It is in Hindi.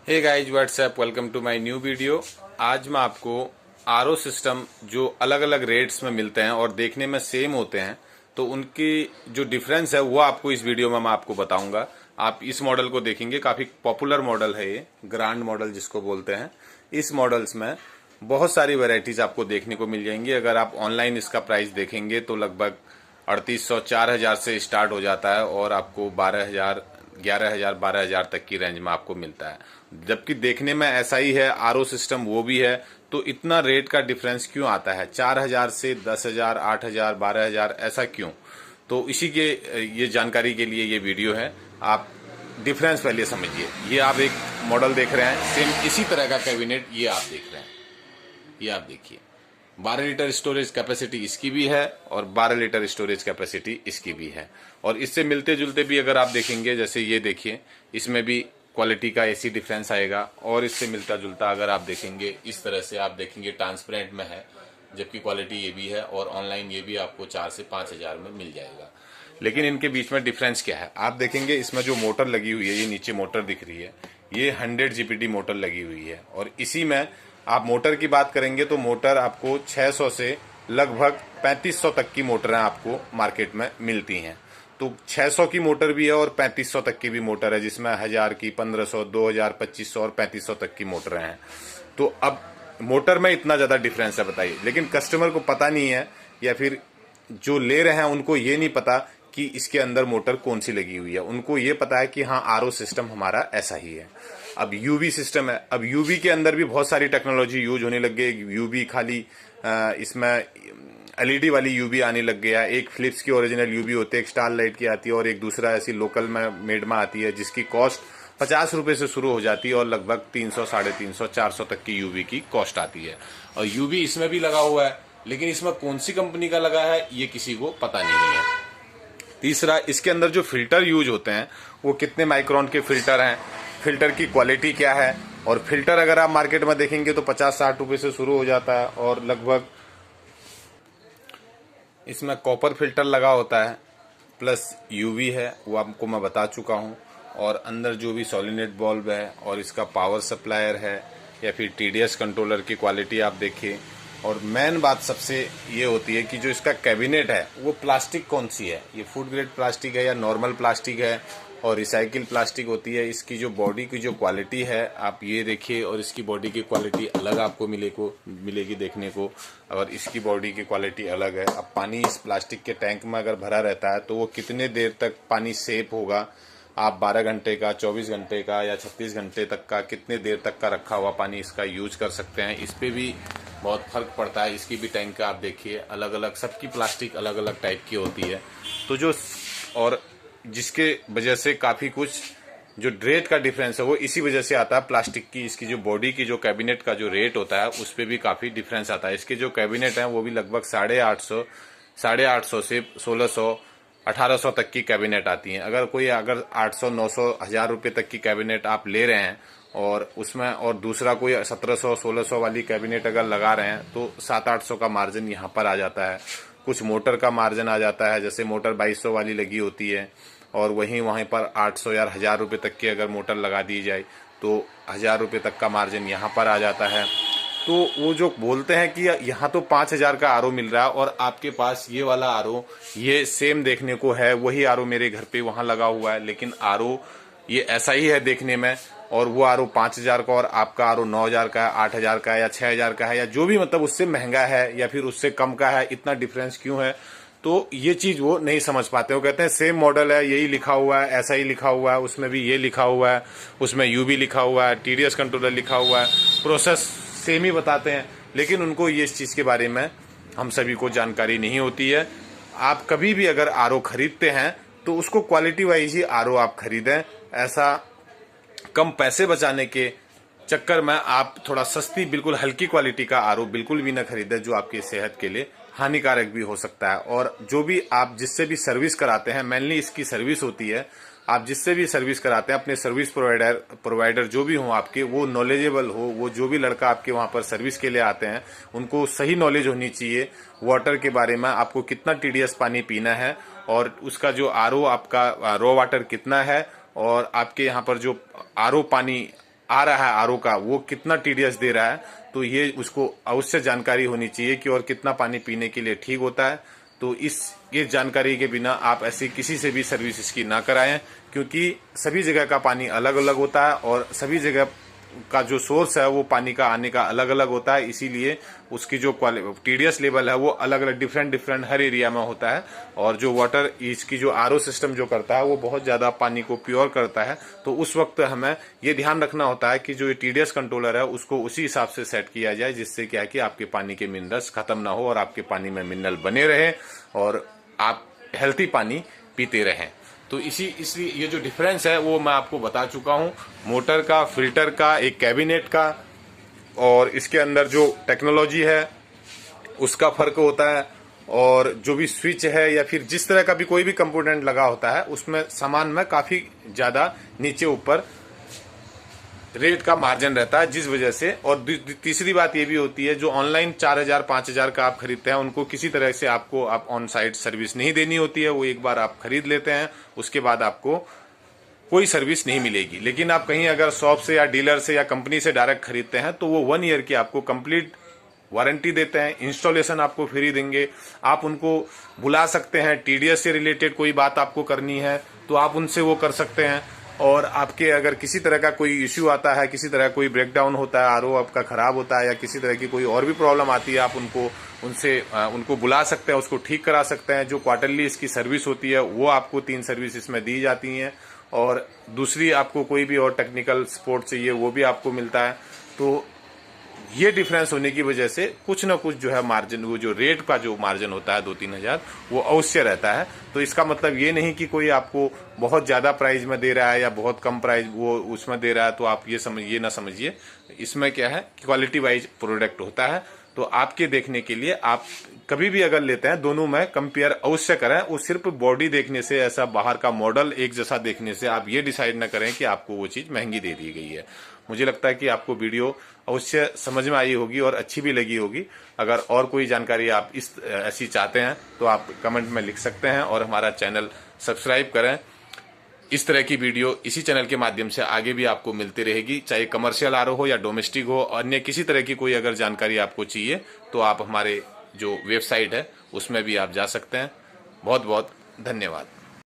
Hey guys what's up, welcome to my new video. आज मैं आपको आरओ सिस्टम जो अलग अलग रेट्स में मिलते हैं और देखने में सेम होते हैं, तो उनकी जो डिफरेंस है वो आपको इस वीडियो में मैं आपको बताऊंगा। आप इस मॉडल को देखेंगे, काफी पॉपुलर मॉडल है ये, ग्रांड मॉडल जिसको बोलते हैं। इस मॉडल्स में बहुत सारी वेराइटीज आपको देखने को मिल जाएंगी। अगर आप ऑनलाइन इसका प्राइस देखेंगे तो लगभग 3800 4000 से स्टार्ट हो जाता है और आपको 12000 11000 12000 तक की रेंज में आपको मिलता है। जबकि देखने में ऐसा ही है, आरओ सिस्टम वो भी है, तो इतना रेट का डिफरेंस क्यों आता है? 4000 से 10000 8000 12000 ऐसा क्यों? तो इसी के ये जानकारी के लिए ये वीडियो है। आप डिफरेंस पहले समझिए। ये आप एक मॉडल देख रहे हैं, सेम इसी तरह का कैबिनेट ये आप देख रहे हैं। ये आप देखिए, 12 लीटर स्टोरेज कैपेसिटी इसकी भी है और 12 लीटर स्टोरेज कैपेसिटी इसकी भी है। और इससे मिलते जुलते भी अगर आप देखेंगे, जैसे ये देखिए, इसमें भी क्वालिटी का ऐसी डिफरेंस आएगा। और इससे मिलता जुलता अगर आप देखेंगे, इस तरह से आप देखेंगे ट्रांसपेरेंट में है, जबकि क्वालिटी ये भी है। और ऑनलाइन ये भी आपको 4 से 5000 में मिल जाएगा। लेकिन इनके बीच में डिफरेंस क्या है आप देखेंगे। इसमें जो मोटर लगी हुई है, ये नीचे मोटर दिख रही है, ये 100 जीपीटी मोटर लगी हुई है। और इसी में आप मोटर की बात करेंगे तो मोटर आपको 600 से लगभग 3500 तक की मोटरें आपको मार्केट में मिलती हैं। तो 600 की मोटर भी है और 3500 तक की भी मोटर है, जिसमें 1000 की, 1500, 2000, 2500 और 3500 तक की मोटरें हैं। तो अब मोटर में इतना ज्यादा डिफरेंस है, बताइए। लेकिन कस्टमर को पता नहीं है, या फिर जो ले रहे हैं उनको ये नहीं पता कि इसके अंदर मोटर कौन सी लगी हुई है। उनको ये पता है कि हाँ, आरओ सिस्टम हमारा ऐसा ही है। अब यूवी सिस्टम है। अब यूवी के अंदर भी बहुत सारी टेक्नोलॉजी यूज होने लग गई। यूवी खाली इसमें एलईडी वाली यूवी आने लग गया। एक फिलिप्स की ओरिजिनल यूवी होती है, एक स्टार लाइट की आती है, और एक दूसरा ऐसी लोकल में मेड में आती है, जिसकी कॉस्ट 50 रुपए से शुरू हो जाती है और लगभग 300 350 400 तक की यूवी की कॉस्ट आती है। और यूवी इसमें भी लगा हुआ है, लेकिन इसमें कौन सी कंपनी का लगा है ये किसी को पता नहीं है। तीसरा, इसके अंदर जो फिल्टर यूज होते हैं वो कितने माइक्रोन के फिल्टर हैं, फिल्टर की क्वालिटी क्या है। और फिल्टर अगर आप मार्केट में देखेंगे तो 50-60 रुपए से शुरू हो जाता है, और लगभग इसमें कॉपर फिल्टर लगा होता है, प्लस यूवी है, वो आपको मैं बता चुका हूँ। और अंदर जो भी सोलिनोइड बल्ब है, और इसका पावर सप्लायर है, या फिर टीडीएस कंट्रोलर की क्वालिटी आप देखिए। और मेन बात सबसे ये होती है कि जो इसका कैबिनेट है वो प्लास्टिक कौन सी है, ये फूड ग्रेड प्लास्टिक है या नॉर्मल प्लास्टिक है, और रिसाइकिल प्लास्टिक होती है। इसकी जो बॉडी की जो क्वालिटी है आप ये देखिए, और इसकी बॉडी की क्वालिटी अलग आपको मिलेगी देखने को, और इसकी बॉडी की क्वालिटी अलग है। अब पानी इस प्लास्टिक के टैंक में अगर भरा रहता है तो वो कितने देर तक पानी सेफ होगा। आप 12 घंटे का, 24 घंटे का या 36 घंटे तक का, कितने देर तक का रखा हुआ पानी इसका यूज कर सकते हैं, इस पे भी बहुत फर्क पड़ता है। इसकी भी टैंक का आप देखिए, अलग अलग सबकी प्लास्टिक अलग अलग टाइप की होती है। तो जो और जिसके वजह से काफी कुछ जो रेट का डिफरेंस है वो इसी वजह से आता है। प्लास्टिक की इसकी जो बॉडी की जो कैबिनेट का जो रेट होता है उस पर भी काफी डिफरेंस आता है। इसके जो कैबिनेट है वो भी लगभग 850 से 1600 1800 तक की कैबिनेट आती हैं। अगर 800 900 1000 रुपए तक की कैबिनेट आप ले रहे हैं, और उसमें और दूसरा कोई 1700 1600 वाली कैबिनेट अगर लगा रहे हैं, तो 700-800 का मार्जिन यहाँ पर आ जाता है। कुछ मोटर का मार्जिन आ जाता है, जैसे मोटर 2200 वाली लगी होती है, और वहीं पर 800 या 1000 रुपए तक की अगर मोटर लगा दी जाए तो 1000 रुपए तक का मार्जिन यहाँ पर आ जाता है। तो वो जो बोलते हैं कि यहाँ तो 5000 का आरओ मिल रहा है, और आपके पास ये वाला आरओ ये सेम देखने को है, वही आरओ मेरे घर पे वहां लगा हुआ है, लेकिन आरओ ये ऐसा ही है देखने में, और वो आरओ 5000 का और आपका आरओ 9000 का है, 8000 का है या 6000 का है, या जो भी मतलब उससे महंगा है या फिर उससे कम का है, इतना डिफरेंस क्यों है? तो ये चीज वो नहीं समझ पाते। वो कहते हैं सेम मॉडल है, यही लिखा हुआ है, ऐसा ही लिखा हुआ है, उसमें भी ये लिखा हुआ है, उसमें यूवी लिखा हुआ है, टीडीएस कंट्रोलर लिखा हुआ है, प्रोसेस सेम ही बताते हैं। लेकिन उनको ये इस चीज के बारे में हम सभी को जानकारी नहीं होती है। आप कभी भी अगर आरओ खरीदते हैं तो उसको क्वालिटी वाइज ही आरओ आप खरीदें। ऐसा कम पैसे बचाने के चक्कर में आप थोड़ा सस्ती, बिल्कुल हल्की क्वालिटी का आरओ बिल्कुल भी न खरीदें, जो आपकी सेहत के लिए हानिकारक भी हो सकता है। और जो भी आप जिससे भी सर्विस कराते हैं, मेनली इसकी सर्विस होती है, आप जिससे भी सर्विस कराते हैं, अपने सर्विस प्रोवाइडर जो भी हो आपके, वो नॉलेजेबल हो। वो जो भी लड़का आपके वहां पर सर्विस के लिए आते हैं, उनको सही नॉलेज होनी चाहिए वाटर के बारे में, आपको कितना टीडीएस पानी पीना है, और उसका जो आरओ आपका रॉ वाटर कितना है, और आपके यहाँ पर जो आरओ पानी आ रहा है आरओ का वो कितना टीडीएस दे रहा है, तो ये उसको अवश्य जानकारी होनी चाहिए कि और कितना पानी पीने के लिए ठीक होता है। तो ये जानकारी के बिना आप ऐसी किसी से भी सर्विस इसकी ना कराएं, क्योंकि सभी जगह का पानी अलग अलग होता है और सभी जगह का जो सोर्स है वो पानी का आने का अलग अलग होता है। इसीलिए उसकी जो टीडीएस लेवल है वो अलग अलग डिफरेंट हर एरिया में होता है। और जो वाटर इसकी जो आरओ सिस्टम जो करता है वो बहुत ज्यादा पानी को प्योर करता है। तो उस वक्त हमें ये ध्यान रखना होता है कि जो टीडीएस कंट्रोलर है उसको उसी हिसाब से सेट किया जाए, जिससे क्या है कि आपके पानी के मिनरल्स खत्म ना हो और आपके पानी में मिनरल बने रहे और आप हेल्थी पानी पीते रहें। तो इसलिए ये जो डिफरेंस है वो मैं आपको बता चुका हूँ, मोटर का, फिल्टर का, एक कैबिनेट का और इसके अंदर जो टेक्नोलॉजी है उसका फर्क होता है। और जो भी स्विच है या फिर जिस तरह का भी कोई भी कंपोनेंट लगा होता है उसमें सामान में काफी ज्यादा नीचे ऊपर रेट का मार्जिन रहता है, जिस वजह से। और तीसरी बात ये भी होती है, जो ऑनलाइन 4000 5000 का आप खरीदते हैं उनको किसी तरह से आपको ऑन साइट सर्विस नहीं देनी होती है। वो एक बार आप खरीद लेते हैं उसके बाद आपको कोई सर्विस नहीं मिलेगी। लेकिन आप कहीं अगर शॉप से या डीलर से या कंपनी से डायरेक्ट खरीदते हैं तो वो 1 ईयर की आपको कंप्लीट वारंटी देते हैं, इंस्टॉलेशन आपको फ्री देंगे। आप उनको बुला सकते हैं, टीडीएस से रिलेटेड कोई बात आपको करनी है तो आप उनसे वो कर सकते हैं। और आपके अगर किसी तरह का कोई इश्यू आता है, किसी तरह कोई ब्रेकडाउन होता है, आरओ आपका खराब होता है या किसी तरह की कोई और भी प्रॉब्लम आती है, आप उनको बुला सकते हैं, उसको ठीक करा सकते हैं। जो क्वार्टरली इसकी सर्विस होती है वो आपको 3 सर्विस इसमें दी जाती हैं और दूसरी आपको कोई भी और टेक्निकल सपोर्ट चाहिए वो भी आपको मिलता है। तो ये डिफरेंस होने की वजह से कुछ ना कुछ जो है मार्जिन, वो जो रेट का जो मार्जिन होता है 2-3 हजार वो अवश्य रहता है। तो इसका मतलब ये नहीं कि कोई आपको बहुत ज्यादा प्राइस में दे रहा है या बहुत कम प्राइस वो उसमें दे रहा है, तो आप ये ना समझिए। इसमें क्या है, क्वालिटी वाइज प्रोडक्ट होता है। तो आपके देखने के लिए आप कभी भी अगर लेते हैं दोनों में कंपेयर अवश्य करें। वो सिर्फ बॉडी देखने से, ऐसा बाहर का मॉडल एक जैसा देखने से आप ये डिसाइड न करें कि आपको वो चीज महंगी दे दी गई है। मुझे लगता है कि आपको वीडियो अवश्य समझ में आई होगी और अच्छी भी लगी होगी। अगर और कोई जानकारी आप ऐसी चाहते हैं तो आप कमेंट में लिख सकते हैं और हमारा चैनल सब्सक्राइब करें। इस तरह की वीडियो इसी चैनल के माध्यम से आगे भी आपको मिलती रहेगी, चाहे कमर्शियल आरओ हो या डोमेस्टिक हो। अन्य किसी तरह की कोई अगर जानकारी आपको चाहिए तो आप हमारे जो वेबसाइट है उसमें भी आप जा सकते हैं। बहुत बहुत धन्यवाद।